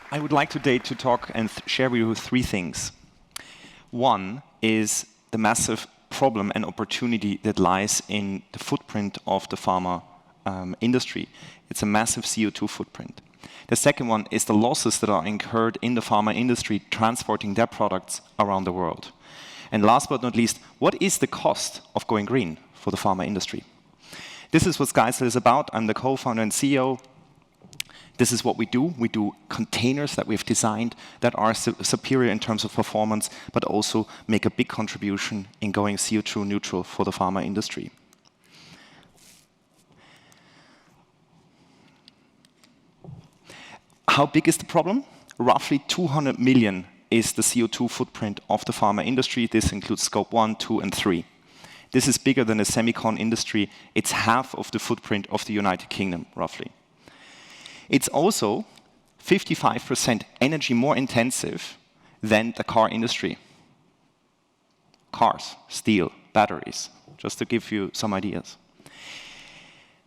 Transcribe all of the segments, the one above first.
I would like today to talk and share with you three things. One is the massive problem and opportunity that lies in the footprint of the pharma industry. It's a massive CO2 footprint. The second one is the losses that are incurred in the pharma industry transporting their products around the world. And last but not least, what is the cost of going green for the pharma industry? This is what SkyCell is about. I'm the co-founder and CEO. This is what we do. We do containers that we've designed that are superior in terms of performance, but also make a big contribution in going CO2 neutral for the pharma industry. How big is the problem? Roughly 200 million is the CO2 footprint of the pharma industry. This includes scope 1, 2, and 3. This is bigger than the semicon industry. It's half of the footprint of the United Kingdom, roughly. It's also 55% energy more intensive than the car industry. Cars, steel, batteries, just to give you some ideas.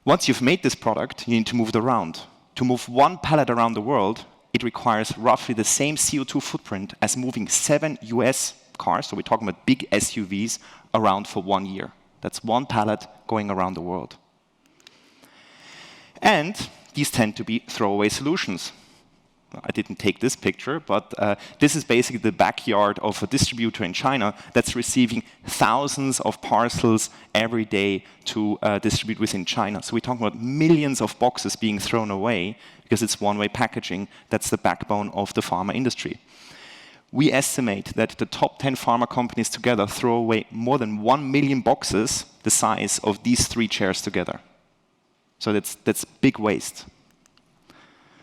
Once you've made this product, you need to move it around. To move one pallet around the world, it requires roughly the same CO2 footprint as moving 7 US cars, so we're talking about big SUVs, around for 1 year. That's one pallet going around the world. And these tend to be throwaway solutions. I didn't take this picture, but this is basically the backyard of a distributor in China that's receiving thousands of parcels every day to distribute within China. So we're talking about millions of boxes being thrown away because it's one-way packaging. That's the backbone of the pharma industry. We estimate that the top 10 pharma companies together throw away more than 1 million boxes the size of these 3 chairs together. So that's big waste.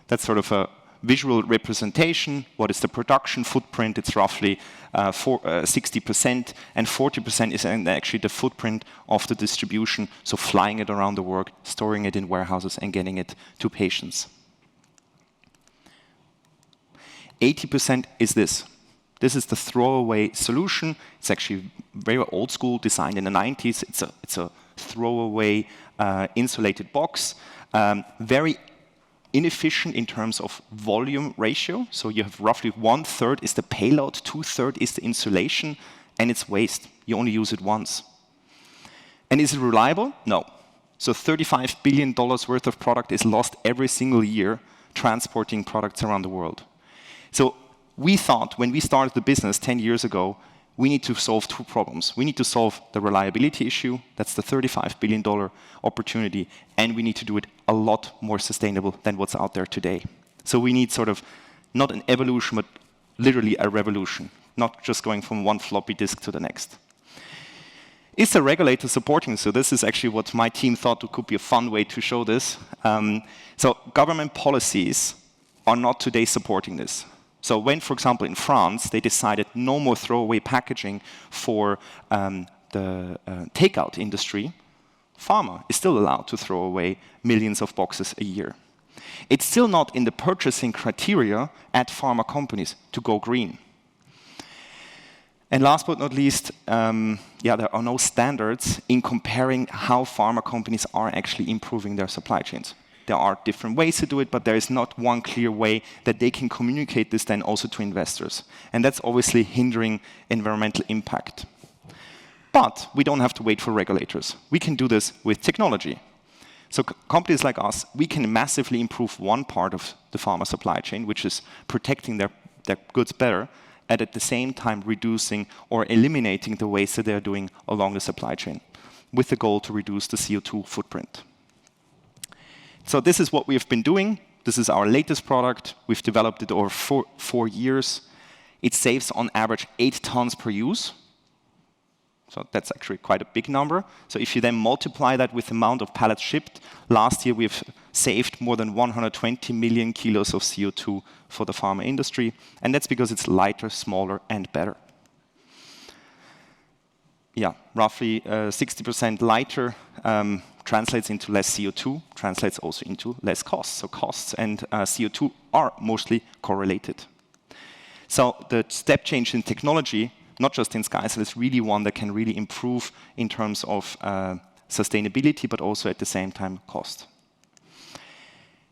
That's sort of a visual representation. What is the production footprint? It's roughly 60%, and 40% is actually the footprint of the distribution, so flying it around the world, storing it in warehouses, and getting it to patients. 80% is this. This is the throwaway solution. It's actually very old school, designed in the 90s. It's a throwaway insulated box, very inefficient in terms of volume ratio. So you have roughly 1/3 is the payload, 2/3 is the insulation, and it's waste. You only use it once. And is it reliable? No. So $35 billion worth of product is lost every single year transporting products around the world. So we thought when we started the business 10 years ago, we need to solve 2 problems. We need to solve the reliability issue, that's the $35 billion opportunity, and we need to do it a lot more sustainable than what's out there today. So we need sort of not an evolution, but literally a revolution, not just going from one floppy disk to the next. Is the regulator supporting this? So this is actually what my team thought could be a fun way to show this. So government policies are not today supporting this. So when, for example, in France, they decided no more throwaway packaging for the takeout industry, pharma is still allowed to throw away millions of boxes a year. It's still not in the purchasing criteria at pharma companies to go green. And last but not least, there are no standards in comparing how pharma companies are actually improving their supply chains. There are different ways to do it, but there is not one clear way that they can communicate this then also to investors. And that's obviously hindering environmental impact. But we don't have to wait for regulators. We can do this with technology. So companies like us, we can massively improve one part of the pharma supply chain, which is protecting their goods better, and at the same time reducing or eliminating the waste that they're doing along the supply chain, with the goal to reduce the CO2 footprint. So this is what we have been doing. This is our latest product. We've developed it over 4 years. It saves on average 8 tons per use. So that's actually quite a big number. So if you then multiply that with the amount of pallets shipped, last year we've saved more than 120 million kilos of CO2 for the pharma industry. And that's because it's lighter, smaller, and better. Yeah, roughly 60% lighter translates into less CO2, translates also into less costs. So costs and CO2 are mostly correlated. So the step change in technology, not just in SkyCell, is really one that can really improve in terms of sustainability, but also at the same time cost.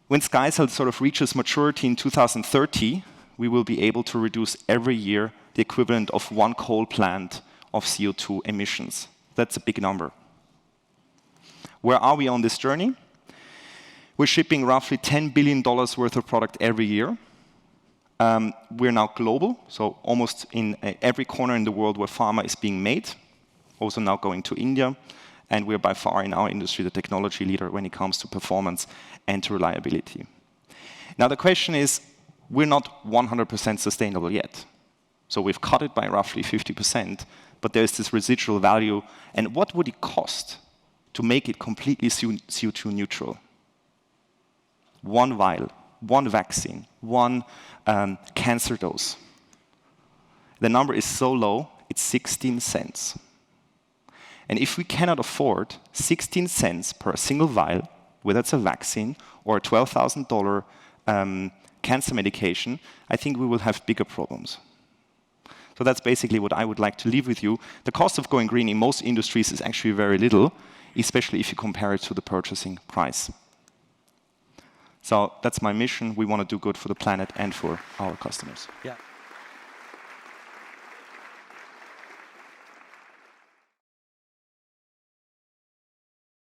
When SkyCell sort of reaches maturity in 2030, we will be able to reduce every year the equivalent of 1 coal plant of CO2 emissions. That's a big number. Where are we on this journey? We're shipping roughly $10 billion worth of product every year. We're now global, so almost in every corner in the world where pharma is being made, also now going to India, and we're by far in our industry the technology leader when it comes to performance and to reliability. Now the question is, we're not 100% sustainable yet. So we've cut it by roughly 50%, but there's this residual value, and what would it cost to make it completely CO2 neutral? 1 vial, 1 vaccine, 1 cancer dose. The number is so low, it's 16 cents. And if we cannot afford 16 cents per single vial, whether it's a vaccine or a $12,000 cancer medication, I think we will have bigger problems. So that's basically what I would like to leave with you. The cost of going green in most industries is actually very little, especially if you compare it to the purchasing price. So that's my mission. We want to do good for the planet and for our customers. Yeah.